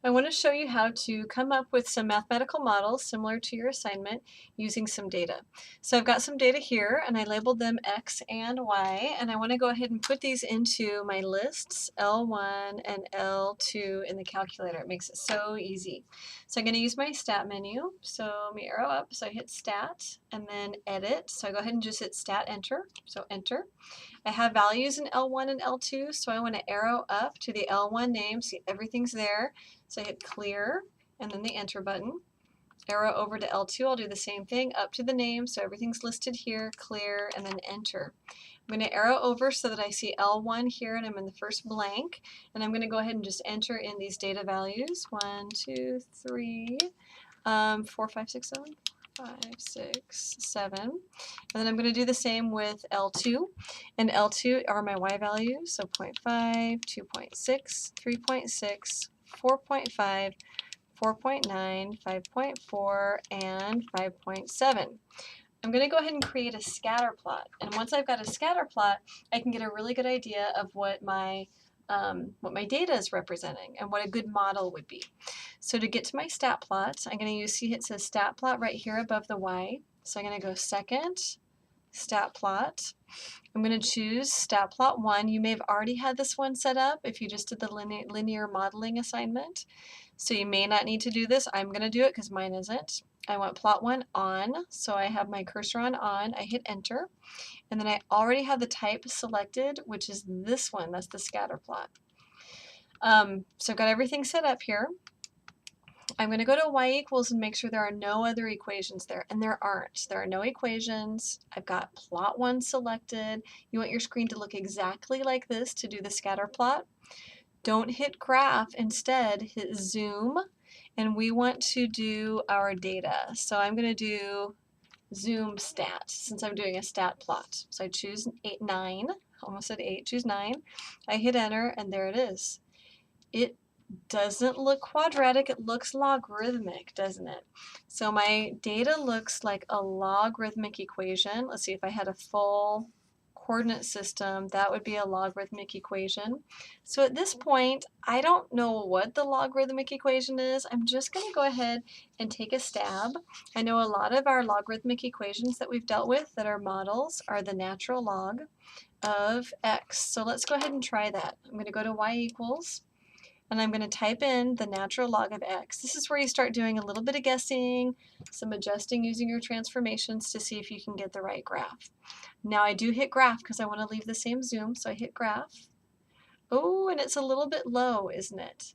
I want to show you how to come up with some mathematical models similar to your assignment using some data. So I've got some data here and I labeled them X and Y, and I want to go ahead and put these into my lists L1 and L2 in the calculator. It makes it so easy. So I'm going to use my stat menu. So let me arrow up. So I hit stat and then edit. So I go ahead and just hit stat enter. So enter. I have values in L1 and L2, so I want to arrow up to the L1 name, see everything's there. So I hit clear and then the enter button. Arrow over to L2, I'll do the same thing, up to the name, so everything's listed here, clear, and then enter. I'm going to arrow over so that I see L1 here and I'm in the first blank, and I'm going to go ahead and just enter in these data values, 1, 2, 3, 4, 5, 6, 7. 5, 6, 7. And then I'm going to do the same with L2. And L2 are my Y values, so 0.5, 2.6, 3.6, 4.5, 4.9, 5.4, and 5.7. I'm going to go ahead and create a scatter plot. And once I've got a scatter plot, I can get a really good idea of what my data is representing and what a good model would be. So to get to my stat plot, I'm going to use, see it says stat plot right here above the Y. So I'm going to go second, stat plot. I'm going to choose stat plot 1. You may have already had this one set up if you just did the linear modeling assignment. So you may not need to do this. I'm going to do it because mine isn't. I want plot 1 on, so I have my cursor on. I hit enter, and then I already have the type selected, which is this one. That's the scatter plot. So I've got everything set up here. I'm going to go to y equals and make sure there are no other equations there, and there aren't. There are no equations. I've got plot 1 selected. You want your screen to look exactly like this to do the scatter plot. Don't hit graph, instead hit zoom, and we want to do our data. So I'm going to do zoom stat since I'm doing a stat plot. So I choose 9, almost said 8, choose 9. I hit enter, and there it is. It doesn't look quadratic, it looks logarithmic, doesn't it? So my data looks like a logarithmic equation. Let's see, if I had a full coordinate system, that would be a logarithmic equation. So at this point, I don't know what the logarithmic equation is. I'm just going to go ahead and take a stab. I know a lot of our logarithmic equations that we've dealt with that are models are the natural log of x. So let's go ahead and try that. I'm going to go to y equals, and I'm going to type in the natural log of x. This is where you start doing a little bit of guessing, some adjusting using your transformations to see if you can get the right graph. Now I do hit graph because I want to leave the same zoom, so I hit graph. Oh, and it's a little bit low, isn't it?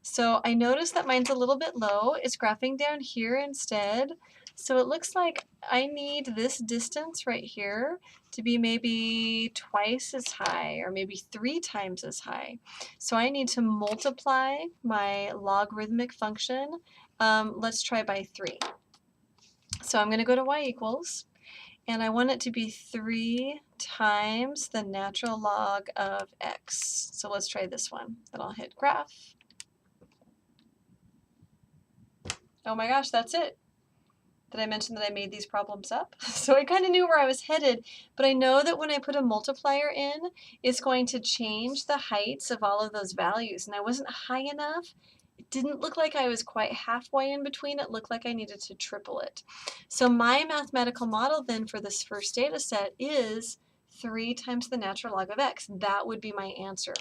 So I noticed that mine's a little bit low. It's graphing down here instead. So it looks like I need this distance right here to be maybe twice as high or maybe 3 times as high. So I need to multiply my logarithmic function. Let's try by 3. So I'm going to go to y equals, and I want it to be 3 times the natural log of x. So let's try this one. Then I'll hit graph. Oh my gosh, that's it. Did I mention that I made these problems up? So I kind of knew where I was headed, but I know that when I put a multiplier in, it's going to change the heights of all of those values, and I wasn't high enough. It didn't look like I was quite halfway in between. It looked like I needed to triple it. So my mathematical model then for this first data set is 3 times the natural log of x. That would be my answer.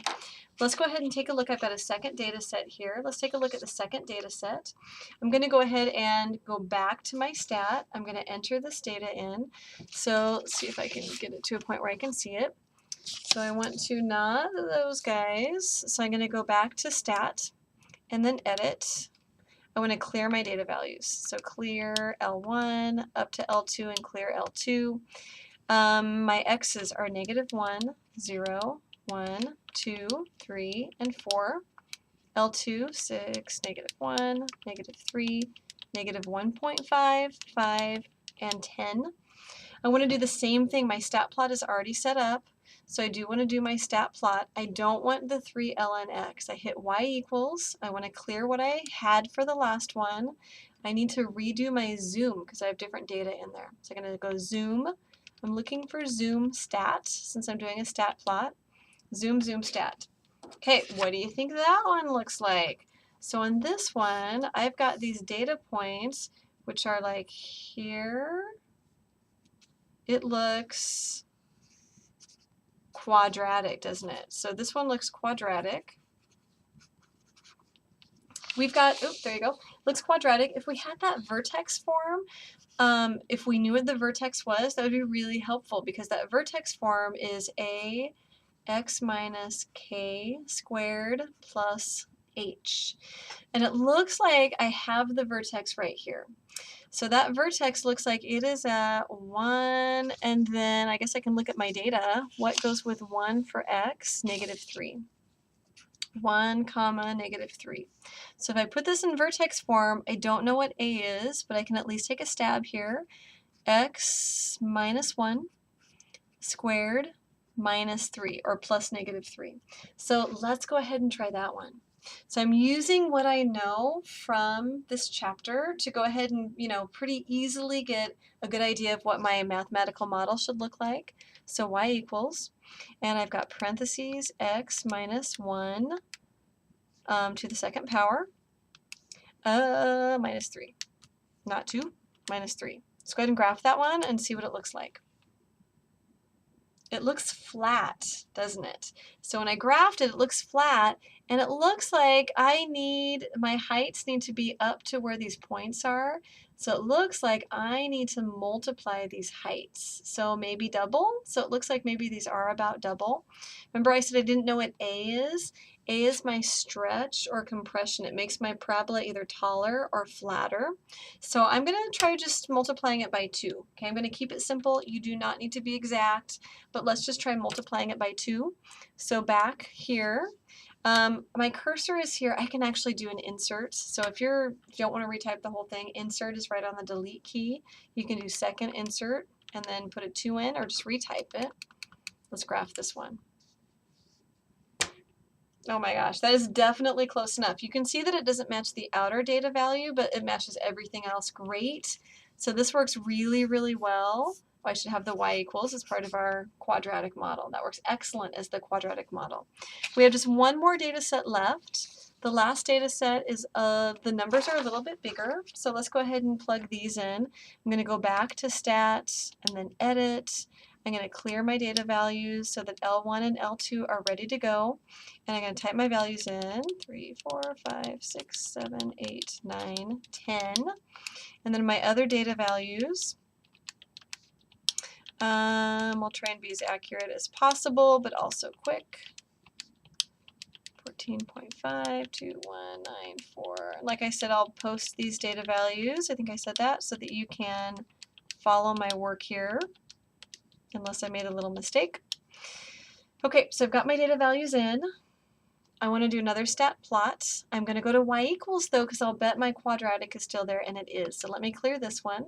Let's go ahead and take a look. I've got a second data set here. Let's take a look at the second data set. I'm going to go ahead and go back to my stat. I'm going to enter this data in. So let's see if I can get it to a point where I can see it. So I want to not those guys. So I'm going to go back to stat and then edit. I want to clear my data values. So clear L1 up to L2 and clear L2. My x's are -1, 0, 1, 2, 3, and 4. L2, 6, -1, -3, -1.5, 5, and 10. I want to do the same thing. My stat plot is already set up, so I do want to do my stat plot. I don't want the 3 ln x. I hit y equals. I want to clear what I had for the last one. I need to redo my zoom because I have different data in there. So I'm going to go zoom. I'm looking for zoom stat since I'm doing a stat plot. Zoom, zoom, stat. Okay, what do you think that one looks like? So on this one, I've got these data points, which are like here. It looks quadratic, doesn't it? So this one looks quadratic. We've got, oh, there you go, looks quadratic. If we had that vertex form, if we knew what the vertex was, that would be really helpful, because that vertex form is ax minus k squared plus h. And it looks like I have the vertex right here. So that vertex looks like it is at 1, and then I guess I can look at my data. What goes with 1 for x? Negative 3. 1 comma negative 3. So if I put this in vertex form, I don't know what a is, but I can at least take a stab here. X minus 1 squared minus 3, or plus negative 3. So let's go ahead and try that one. So I'm using what I know from this chapter to go ahead and, pretty easily get a good idea of what my mathematical model should look like. So y equals, and I've got parentheses x minus 1 to the second power, minus 3. Not 2, minus 3. Let's go ahead and graph that one and see what it looks like. It looks flat, doesn't it? So when I graphed it, it looks flat, and it looks like my heights need to be up to where these points are. So it looks like I need to multiply these heights. So maybe double. So it looks like maybe these are about double. Remember I said I didn't know what A is? A is my stretch or compression. It makes my parabola either taller or flatter. So I'm going to try just multiplying it by 2. Okay, I'm going to keep it simple. You do not need to be exact, but let's just try multiplying it by 2. So back here, my cursor is here. I can actually do an insert. So if you don't want to retype the whole thing, insert is right on the delete key. You can do second insert and then put a 2 in, or just retype it. Let's graph this one. Oh my gosh, that is definitely close enough. You can see that it doesn't match the outer data value, but it matches everything else great. So this works really, really well. I should have the y equals as part of our quadratic model. That works excellent as the quadratic model. We have just one more data set left. The last data set is, the numbers are a little bit bigger, so let's go ahead and plug these in. I'm going to go back to stat and then edit. I'm going to clear my data values so that L1 and L2 are ready to go. And I'm going to type my values in, 3, 4, 5, 6, 7, 8, 9, 10. And then my other data values, we'll try and be as accurate as possible, but also quick. 14.5, 2, 1, 9, 4. Like I said, I'll post these data values. I think I said that, so that you can follow my work here, unless I made a little mistake. Okay, so I've got my data values in. I want to do another stat plot. I'm going to go to y equals though, because I'll bet my quadratic is still there, and it is. So let me clear this one.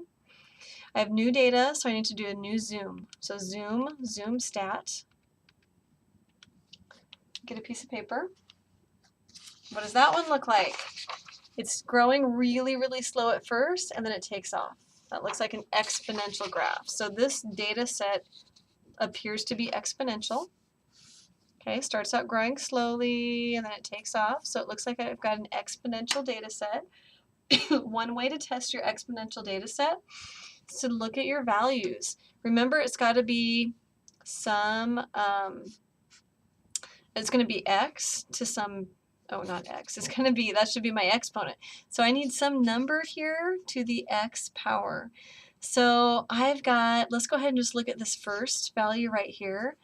I have new data, so I need to do a new zoom. So zoom stat. Get a piece of paper. What does that one look like? It's growing really, really slow at first, and then it takes off. That looks like an exponential graph. So this data set appears to be exponential. Okay, starts out growing slowly, and then it takes off. So it looks like I've got an exponential data set. One way to test your exponential data set is to look at your values. Remember, it's got to be some, it's going to be x to some, oh, not x, it's going to be, that should be my exponent. So I need some number here to the x power. So I've got, let's go ahead and just look at this first value right here.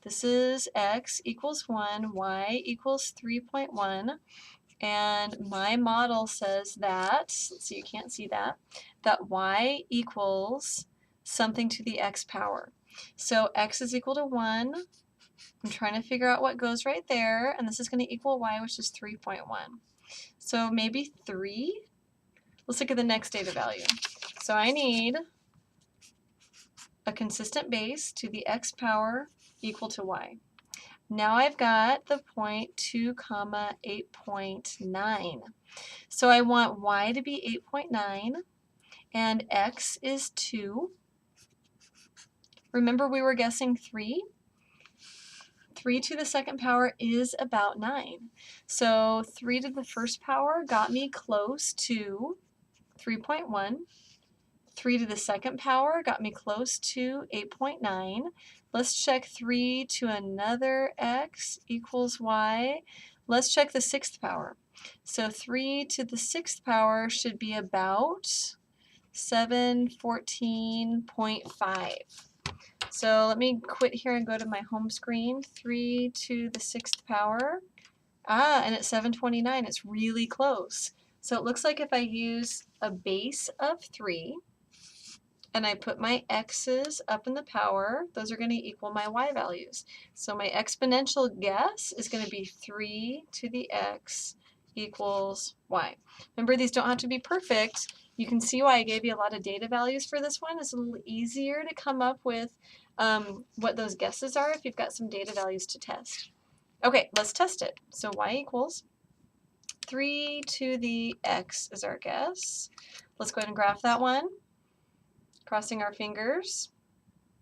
This is x equals 1, y equals 3.1, and my model says that, let's see, you can't see that, that y equals something to the x power. So x is equal to 1. I'm trying to figure out what goes right there, and this is going to equal y, which is 3.1. So maybe 3. Let's look at the next data value. So I need a consistent base to the x power equal to y. Now I've got the point 2 comma 8.9. So I want y to be 8.9 and x is 2. Remember we were guessing 3? 3 to the second power is about 9. So 3 to the first power got me close to 3.1. 3 to the second power got me close to 8.9. Let's check 3 to another x equals y. Let's check the sixth power. So 3 to the sixth power should be about 714.5. So let me quit here and go to my home screen. 3 to the sixth power. And it's 729. It's really close. So it looks like if I use a base of 3, and I put my x's up in the power, those are going to equal my y values. So my exponential guess is going to be 3 to the x equals y. Remember, these don't have to be perfect. You can see why I gave you a lot of data values for this one. It's a little easier to come up with what those guesses are if you've got some data values to test. Okay, let's test it. So y equals 3 to the x is our guess. Let's go ahead and graph that one. Crossing our fingers.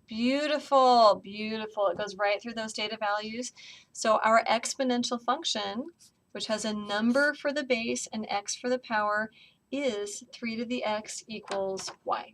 Beautiful, beautiful. It goes right through those data values. So our exponential function, which has a number for the base and x for the power, is 3 to the x equals y.